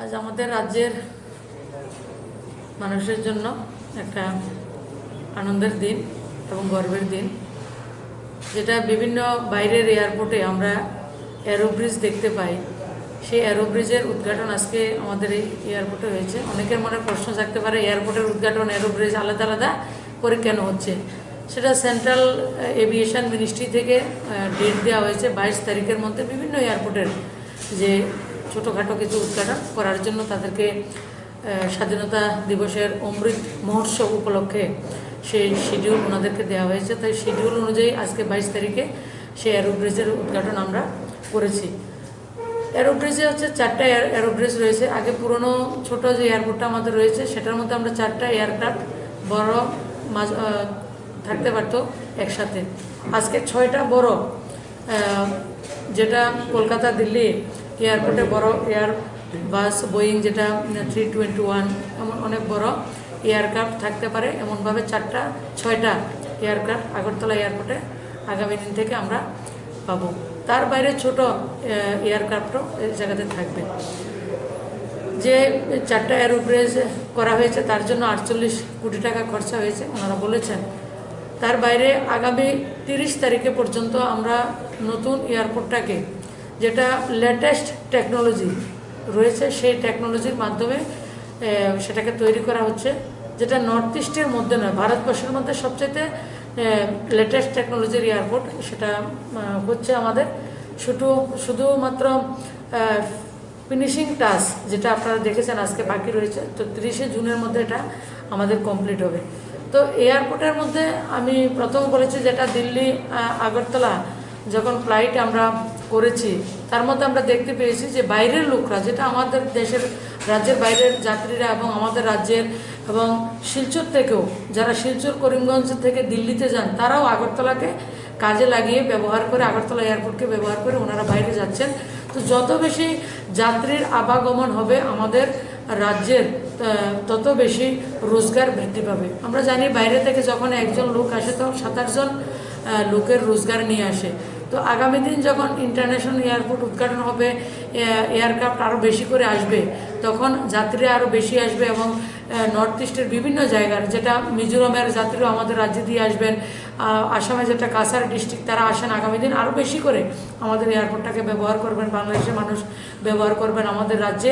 আজ আমাদের রাজ্যের মানুষের জন্য একটা আনন্দের দিন এবং গর্বের দিন, যেটা বিভিন্ন বাইরের এয়ারপোর্টে আমরা এরোব্রিজ দেখতে পাই। সেই এরোব্রিজের উদ্ঘাটন আজকে আমাদের এই এয়ারপোর্টে হয়েছে। অনেকের মনে প্রশ্ন থাকতে পারে, এয়ারপোর্টের উদ্ঘাটন এরোব্রিজ আলাদা আলাদা করে কেন হচ্ছে? সেটা সেন্ট্রাল এভিয়েশন মিনিস্ট্রি থেকে ডেট দেওয়া হয়েছে 22 তারিখের মধ্যে বিভিন্ন এয়ারপোর্টের যে ছোটোখাটো কিছু উদ্ঘাটন করার জন্য তাদেরকে স্বাধীনতা দিবসের অমৃত মহোৎসব উপলক্ষে সেই শিডিউল ওনাদেরকে দেওয়া হয়েছে। তাই শিডিউল অনুযায়ী আজকে 22 তারিখে সেই এরোব্রিজের উদ্ঘাটন আমরা করেছি। এরোব্রিজে হচ্ছে 4টা এরোব্রিজ রয়েছে। আগে পুরনো ছোট যে এয়ারপোর্টটা আমাদের রয়েছে সেটার মধ্যে আমরা 4টা এয়ারক্রাফট বড় থাকতে পারতো একসাথে। আজকে 6টা বড়, যেটা কলকাতা দিল্লি এয়ারপোর্টে বড় এয়ার বাস বোয়িং যেটা 321 এমন অনেক বড় এয়ারক্রাফট থাকতে পারে, এমনভাবে 6টা এয়ারক্রাফট আগরতলা এয়ারপোর্টে আগামী দিন থেকে আমরা পাবো। তার বাইরে ছোট এয়ারক্রাফটও এই জায়গাতে থাকবে। যে 4টা এরোব্রিজ করা হয়েছে তার জন্য 48 কোটি টাকা খরচা হয়েছে ওনারা বলেছেন। তার বাইরে আগামী 30 তারিখে পর্যন্ত আমরা নতুন এয়ারপোর্টটাকে, যেটা লেটেস্ট টেকনোলজি রয়েছে সেই টেকনোলজির মাধ্যমে সেটাকে তৈরি করা হচ্ছে, যেটা নর্থ ইস্টের মধ্যে নয়, ভারতবর্ষের মধ্যে সবচেয়ে লেটেস্ট টেকনোলজির এয়ারপোর্ট। সেটা হচ্ছে আমাদের শুধুমাত্র ফিনিশিং টাচ, যেটা আপনারা দেখেছেন আজকে বাকি রয়েছে। তো 30শে জুনের মধ্যে এটা আমাদের কমপ্লিট হবে। তো এয়ারপোর্টের মধ্যে আমি প্রথম বলেছি, যেটা দিল্লি আগরতলা যখন ফ্লাইট আমরা করেছি তার মধ্যে আমরা দেখতে পেয়েছি যে বাইরের লোকরা, যেটা আমাদের দেশের রাজ্যের বাইরের যাত্রীরা এবং আমাদের রাজ্যের এবং শিলচর থেকেও, যারা শিলচর করিমগঞ্জ থেকে দিল্লিতে যান তারাও আগরতলাকে কাজে লাগিয়ে ব্যবহার করে, আগরতলা এয়ারপোর্টকে ব্যবহার করে ওনারা বাইরে যাচ্ছেন। তো যত বেশি যাত্রীর আবাগমন হবে আমাদের রাজ্যের, তত বেশি রোজগার বৃদ্ধি পাবে। আমরা জানি বাইরে থেকে যখন একজন লোক আসে তখন 27 জন লোকের রোজগার নিয়ে আসে। তো আগামী দিন যখন ইন্টারন্যাশনাল এয়ারপোর্ট উদ্ঘাটন হবে, এয়ারক্রাফট আরও বেশি করে আসবে, তখন যাত্রীরা আরও বেশি আসবে এবং নর্থ ইস্টের বিভিন্ন জায়গার, যেটা মিজোরামের যাত্রীরা আমাদের রাজ্যে দিয়ে আসবেন, আসামে যেটা কাছাড় ডিস্ট্রিক্ট তারা আসেন, আগামী দিন আরও বেশি করে আমাদের এয়ারপোর্টটাকে ব্যবহার করবেন, বাংলাদেশের মানুষ ব্যবহার করবেন। আমাদের রাজ্যে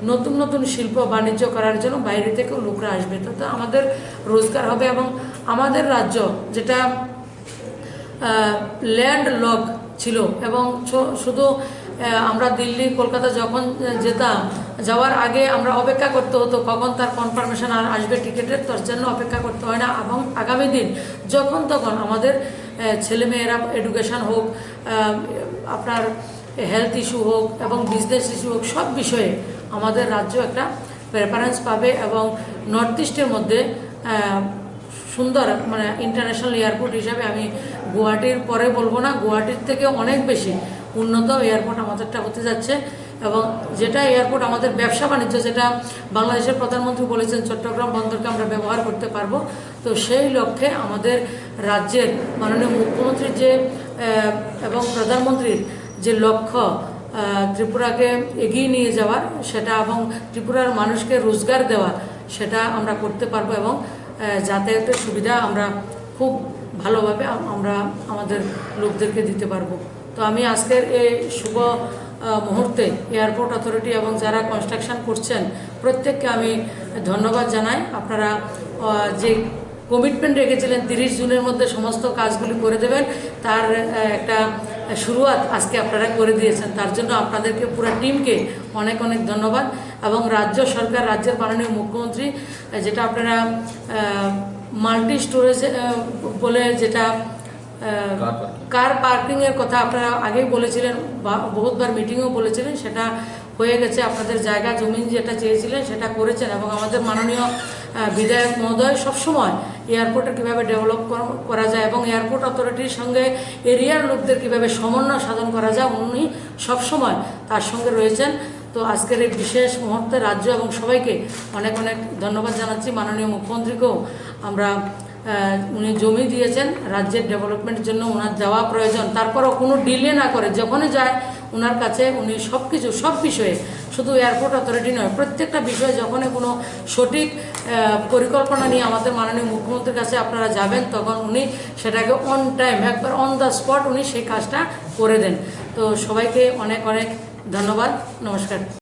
নতুন নতুন শিল্প বাণিজ্য করার জন্য বাইরে থেকেও লোকরা আসবে, তো আমাদের রোজগার হবে। এবং আমাদের রাজ্য যেটা ল্যান্ড লক ছিল এবং শুধু আমরা দিল্লি কলকাতা যখন যেতাম, যাওয়ার আগে আমরা অপেক্ষা করতে হতো কখন তার কনফার্মেশন আসবে টিকিটের, তার জন্য অপেক্ষা করতে হয় না। এবং আগামী দিন যখন তখন আমাদের ছেলেমেয়েরা এডুকেশন হোক, আপনার হেলথ ইস্যু হোক এবং বিজনেস ইস্যু হোক, সব বিষয়ে আমাদের রাজ্য একটা প্রেফারেন্স পাবে। এবং নর্থ ইস্টের মধ্যে সুন্দর, মানে ইন্টারন্যাশনাল এয়ারপোর্ট হিসাবে আমি গুয়াহাটির পরে বলবো না, গুয়াহাটির থেকে অনেক বেশি উন্নত এয়ারপোর্ট আমাদেরটা হতে যাচ্ছে। এবং যেটা এয়ারপোর্ট আমাদের ব্যবসা বাণিজ্য, যেটা বাংলাদেশের প্রধানমন্ত্রী বলেছেন চট্টগ্রাম বন্দরকে আমরা ব্যবহার করতে পারবো, তো সেই লক্ষ্যে আমাদের রাজ্যের মাননীয় মুখ্যমন্ত্রীর যে এবং প্রধানমন্ত্রীর যে লক্ষ্য ত্রিপুরাকে এগিয়ে নিয়ে যাওয়ার, সেটা এবং ত্রিপুরার মানুষকে রোজগার দেওয়া, সেটা আমরা করতে পারবো এবং যাতায়াতের সুবিধা আমরা খুব ভালোভাবে আমরা আমাদের লোকদেরকে দিতে পারবো। তো আমি আজকের এই শুভ মুহূর্তে এয়ারপোর্ট অথরিটি এবং যারা কনস্ট্রাকশন করছেন প্রত্যেককে আমি ধন্যবাদ জানাই। আপনারা যে কমিটমেন্ট রেখেছিলেন 30 জুনের মধ্যে সমস্ত কাজগুলি করে দেবেন, তার একটা শুরুয়াত আজকে আপনারা করে দিয়েছেন। তার জন্য আপনাদেরকে পুরো টিমকে অনেক অনেক ধন্যবাদ। এবং রাজ্য সরকার, রাজ্যের মাননীয় মুখ্যমন্ত্রী, যেটা আপনারা মাল্টি স্টোরেজ বলে, যেটা কার পার্কিংয়ের কথা আপনারা আগেই বলেছিলেন, বহুতবার মিটিংয়েও বলেছিলেন, সেটা হয়ে গেছে। আপনাদের জায়গা জমি যেটা চেয়েছিলেন সেটা করেছেন। এবং আমাদের মাননীয় বিধায়ক মহোদয় সবসময় এয়ারপোর্টের কীভাবে ডেভেলপ করা যায় এবং এয়ারপোর্ট অথরিটির সঙ্গে এরিয়ার লোকদের কীভাবে সমন্বয় সাধন করা যায়, উনি সবসময় তার সঙ্গে রয়েছেন। তো আজকের এই বিশেষ মুহূর্তে রাজ্য এবং সবাইকে অনেক অনেক ধন্যবাদ জানাচ্ছি। মাননীয় মুখ্যমন্ত্রীকেও আমরা, উনি জমি দিয়েছেন রাজ্যের ডেভেলপমেন্টের জন্য, ওনার যাওয়া প্রয়োজন, তারপরও কোনো ডিলে না করে যখনই যায় ওনার কাছে উনি সব কিছু, সব বিষয়ে শুধু এয়ারপোর্ট অথরিটি নয়, প্রত্যেকটা বিষয়ে যখনই কোনো সঠিক পরিকল্পনা নিয়ে আমাদের মাননীয় মুখ্যমন্ত্রীর কাছে আপনারা যাবেন, তখন উনি সেটাকে অন টাইম, একবার অন দ্য স্পট উনি সেই কাজটা করে দেন। তো সবাইকে অনেক অনেক ধন্যবাদ, নমস্কার।